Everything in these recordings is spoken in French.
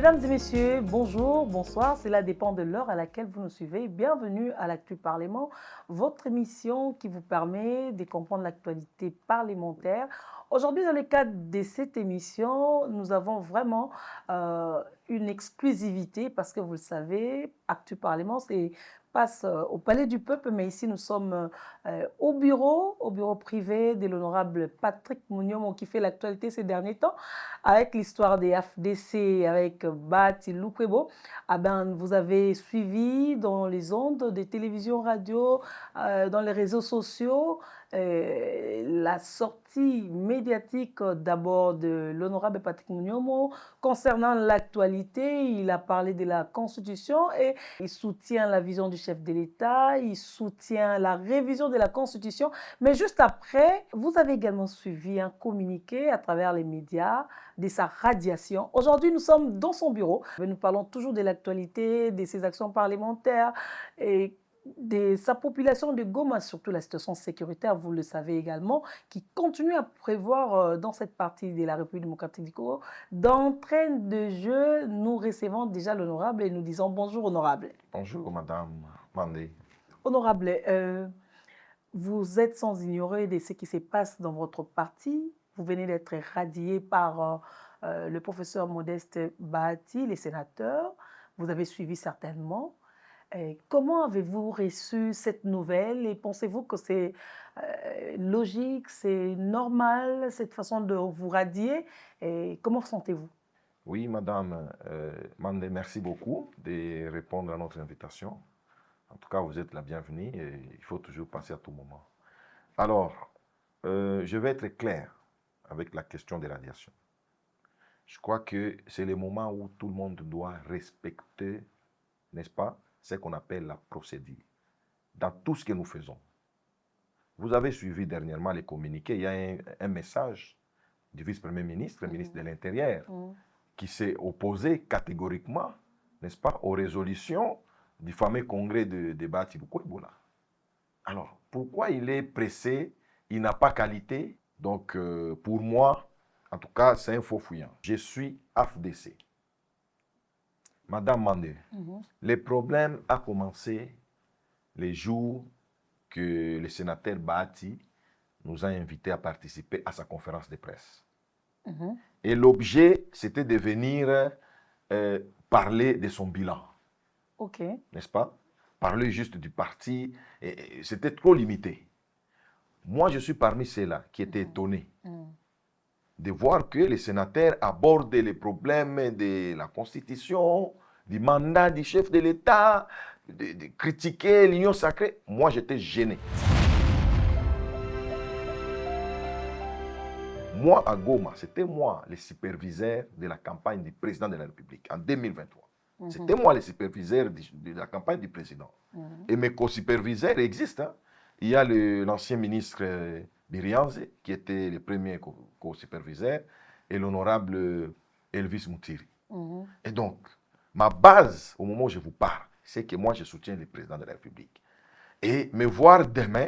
Mesdames et messieurs, bonjour, bonsoir, cela dépend de l'heure à laquelle vous nous suivez. Bienvenue à l'Actu Parlement, votre émission qui vous permet de comprendre l'actualité parlementaire. Aujourd'hui, dans le cadre de cette émission, nous avons vraiment une exclusivité parce que vous le savez, Actu Parlement, c'est passe au Palais du Peuple, mais ici nous sommes au bureau privé de l'honorable Patrick Mouniomo qui fait l'actualité ces derniers temps avec l'histoire des FDC, avec Bati Lukwebo. Ah ben, vous avez suivi dans les ondes des télévisions, radio, dans les réseaux sociaux, la sortie médiatique d'abord de l'honorable Patrick Mouniomo concernant l'actualité. Il a parlé de la Constitution et il soutient la vision du chef de l'État, il soutient la révision de la Constitution. Mais juste après, vous avez également suivi un communiqué à travers les médias de sa radiation. Aujourd'hui, nous sommes dans son bureau. Nous parlons toujours de l'actualité, de ses actions parlementaires et de sa population de Goma, surtout la situation sécuritaire, vous le savez également, qui continue à prévoir dans cette partie de la République démocratique du Congo. D'entrain de jeu, nous recevons déjà l'honorable et nous disons bonjour honorable. Bonjour Madame Mandé. Honorable, vous êtes sans ignorer de ce qui se passe dans votre parti. Vous venez d'être radié par le professeur Modeste Bahati, les sénateurs. Vous avez suivi certainement. Comment avez-vous reçu cette nouvelle et pensez-vous que c'est logique, c'est normal, cette façon de vous radier? Et comment sentez-vous? Oui, Madame Mandé, merci beaucoup de répondre à notre invitation. En tout cas, vous êtes la bienvenue et il faut toujours passer à tout moment. Alors, je vais être clair avec la question des radiations. Je crois que c'est le moment où tout le monde doit respecter, n'est-ce pas, ce qu'on appelle la procédure dans tout ce que nous faisons. Vous avez suivi dernièrement les communiqués. Il y a un message du vice-premier ministre, ministre de l'Intérieur, qui s'est opposé catégoriquement, n'est-ce pas, aux résolutions du fameux congrès de Bati Lukwebo. Alors, pourquoi il est pressé? Il n'a pas qualité. Donc, pour moi, en tout cas, c'est un faux fouillant. Je suis AFDC. Madame Mandé, le problème a commencé les jours que le sénateur Bati nous a invités à participer à sa conférence de presse. Et l'objet, c'était de venir parler de son bilan. Ok. N'est-ce pas? Parler juste du parti, c'était trop limité. Moi, je suis parmi ceux-là qui étaient étonnés de voir que les sénateurs abordent les problèmes de la Constitution, du mandat du chef de l'État, de critiquer l'union sacrée. Moi, j'étais gêné. Moi, à Goma, c'était moi le superviseur de la campagne du président de la République en 2023. C'était moi le superviseur de la campagne du président. Et mes co-superviseurs existent. Hein. Il y a l'ancien ministre Birianze, qui était le premier co-superviseur, et l'honorable Elvis Moutiri. Et donc, ma base, au moment où je vous parle, c'est que moi, je soutiens le président de la République. Et me voir demain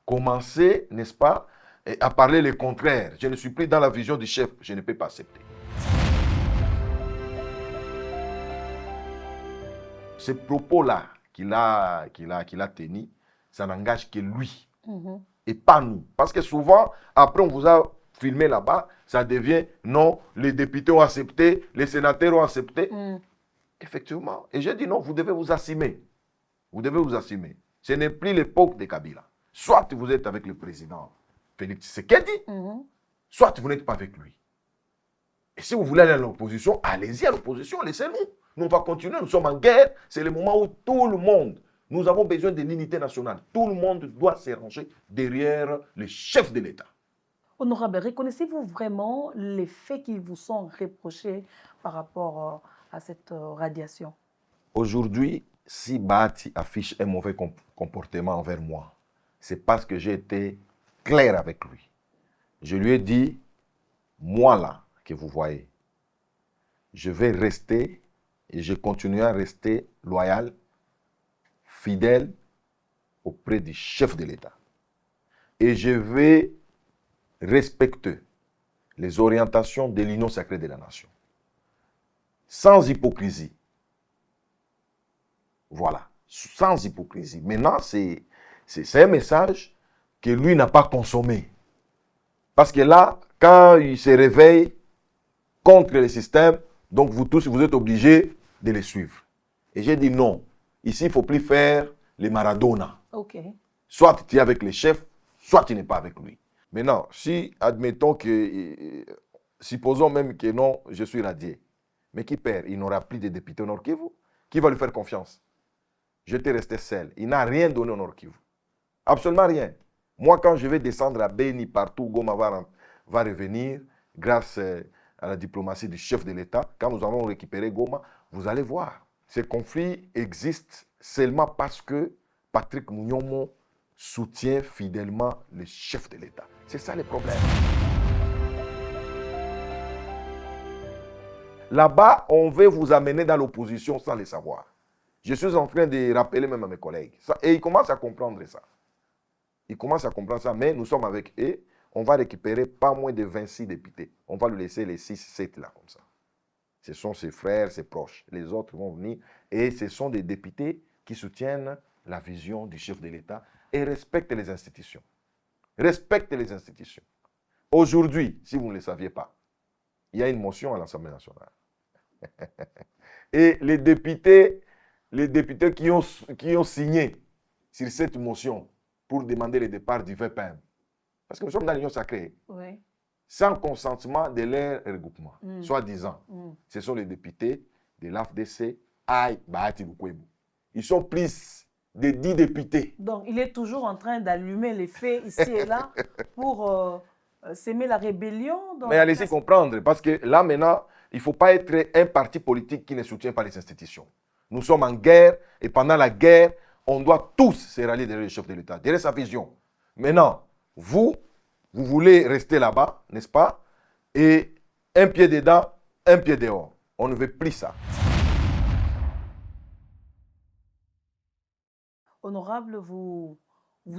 commencer, n'est-ce pas, à parler le contraire. Je ne suis plus dans la vision du chef, je ne peux pas accepter. Ce propos-là qu'il a tenu, ça n'engage que lui et pas nous. Parce que souvent, après on vous a filmé là-bas, ça devient non, les députés ont accepté, les sénateurs ont accepté. Effectivement. Et j'ai dit non, vous devez vous assumer. Vous devez vous assumer. Ce n'est plus l'époque de Kabila. Soit vous êtes avec le président Félix Tshisekedi, soit vous n'êtes pas avec lui. Et si vous voulez aller à l'opposition, allez-y à l'opposition, laissez-nous. Nous, on va continuer, nous sommes en guerre. C'est le moment où tout le monde, nous avons besoin de l'unité nationale. Tout le monde doit se ranger derrière le chef de l'État. Honorable, reconnaissez-vous vraiment les faits qui vous sont reprochés par rapport à cette radiation? Aujourd'hui, si Bati affiche un mauvais comportement envers moi, c'est parce que j'ai été clair avec lui. Je lui ai dit, moi là, que vous voyez, je vais rester et je continue à rester loyal, fidèle auprès du chef de l'État. Et je vais respecter les orientations de l'union sacrée de la nation. sans hypocrisie. Voilà, sans hypocrisie. Maintenant, c'est un message que lui n'a pas consommé. Parce que là, quand il se réveille contre le système, donc vous tous, vous êtes obligés de les suivre. Et j'ai dit non. Ici, il ne faut plus faire les Maradona. Ok. Soit tu es avec les chefs, soit tu n'es pas avec lui. Maintenant, si, admettons que, supposons même que non, je suis radié. Mais qui perd? Il n'aura plus de députés au Nord Kivu. Qui va lui faire confiance? J'étais resté seul. Il n'a rien donné au Nord Kivu. Absolument rien. Moi, quand je vais descendre à Beni, partout, Goma va revenir, grâce à la diplomatie du chef de l'État, quand nous allons récupérer Goma, vous allez voir. Ces conflits existent seulement parce que Patrick Mounyomo soutient fidèlement le chef de l'État. C'est ça le problème. Là-bas, on veut vous amener dans l'opposition sans le savoir. Je suis en train de rappeler même à mes collègues. Et ils commencent à comprendre ça. Ils commencent à comprendre ça, mais nous sommes avec eux. On va récupérer pas moins de 26 députés. On va lui laisser les 6, 7 là, comme ça. Ce sont ses frères, ses proches. Les autres vont venir. Et ce sont des députés qui soutiennent la vision du chef de l'État et respectent les institutions. Respectent les institutions. Aujourd'hui, si vous ne le saviez pas, il y a une motion à l'Assemblée nationale. Et les députés qui ont signé sur cette motion pour demander le départ du VPM, parce que nous sommes dans l'Union sacrée, Oui. sans consentement de leur regroupement, soi-disant. Ce sont les députés de l'AFDC, Aïe, Bahati Lukwebo. Ils sont plus de 10 députés. Donc, il est toujours en train d'allumer les faits ici et là pour s'aimer la rébellion. Mais allez-y comprendre, parce que là, maintenant, il ne faut pas être un parti politique qui ne soutient pas les institutions. Nous sommes en guerre, et pendant la guerre, on doit tous se rallier derrière le chef de l'État, derrière sa vision. Maintenant, vous voulez rester là-bas, n'est-ce pas? Et un pied dedans, un pied dehors. On ne veut plus ça. Honorable, vous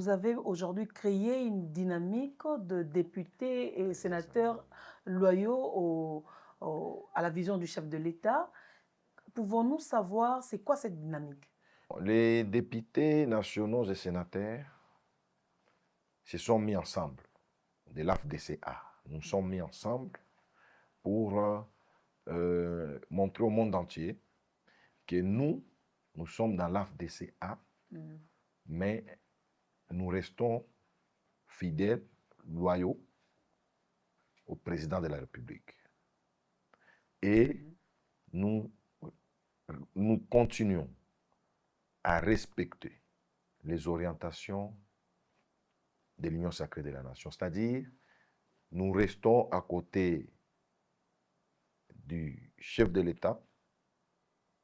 avez aujourd'hui créé une dynamique de députés et sénateurs loyaux à la vision du chef de l'État. Pouvons-nous savoir c'est quoi cette dynamique? Les députés nationaux et sénateurs se sont mis ensemble, de l'AFDCA. Nous sommes mis ensemble pour montrer au monde entier que nous sommes dans l'AFDCA, mais nous restons fidèles, loyaux au président de la République. Et nous continuons à respecter les orientations de l'Union sacrée de la nation. C'est-à-dire, nous restons à côté du chef de l'État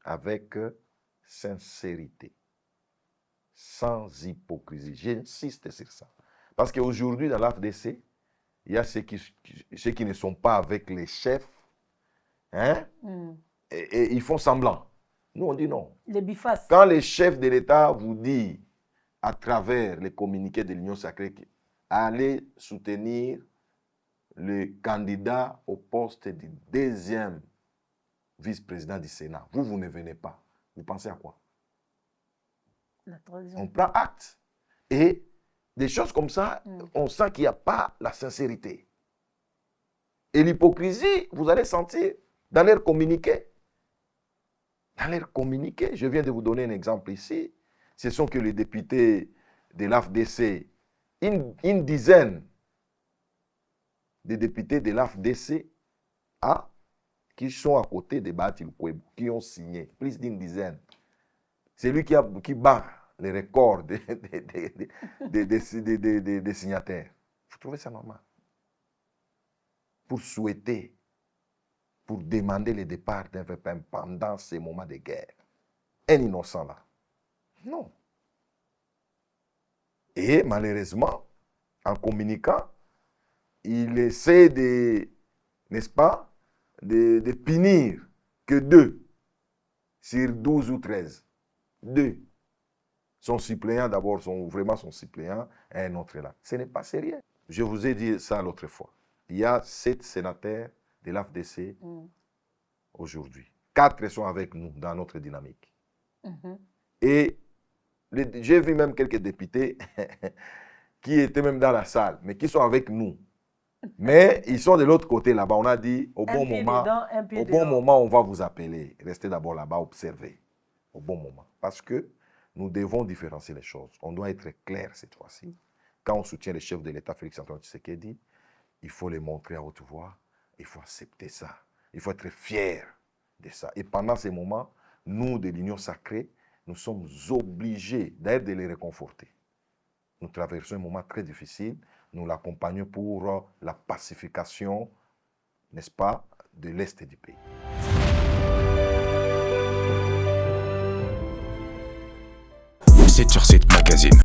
avec sincérité, sans hypocrisie. J'insiste sur ça. Parce qu'aujourd'hui, dans l'AFDC, il y a ceux qui ne sont pas avec les chefs, hein, et ils font semblant. Nous, on dit non. Les bifaces. Quand les chefs de l'État vous disent, à travers les communiqués de l'Union sacrée, allez soutenir le candidat au poste du deuxième vice-président du Sénat. Vous ne venez pas. Vous pensez à quoi? On prend acte. Et des choses comme ça, on sent qu'il n'y a pas la sincérité. Et l'hypocrisie, vous allez sentir dans leur communiqué. Dans leur communiqué, je viens de vous donner un exemple ici. Ce sont que les députés de l'AFDC, une dizaine de députés de l'AFDC qui sont à côté de Bahati Lukwebo, qui ont signé, plus d'une dizaine. C'est lui qui bat les records des signataires. Vous trouvez ça normal? Pour souhaiter, pour demander le départ d'un VPM pendant ces moments de guerre. Un innocent là. Non. Et malheureusement, en communiquant, il essaie de, n'est-ce pas, de punir que 2 sur 12 ou 13. 2. Son suppléant, d'abord, vraiment son suppléant, et un autre là. Ce n'est pas sérieux. Je vous ai dit ça l'autre fois. Il y a 7 sénateurs de l'AFDC aujourd'hui. 4 sont avec nous dans notre dynamique. Mhm. Et j'ai vu même quelques députés qui étaient même dans la salle, mais qui sont avec nous. Mais ils sont de l'autre côté là-bas. On a dit, au bon moment, Un pied au bon dehors. moment, on va vous appeler. Restez d'abord là-bas, observez. Au bon moment. Parce que nous devons différencier les choses. On doit être clair cette fois-ci. Quand on soutient le chef de l'État, Félix-Antoine Tshisekedi, il faut le montrer à haute voix. Il faut accepter ça. Il faut être fier de ça. Et pendant ces moments, nous, de l'Union sacrée, nous sommes obligés d'ailleurs de les réconforter. Nous traversons un moment très difficile. Nous l'accompagnons pour la pacification, n'est-ce pas, de l'Est du pays. 7 sur 7 magazine.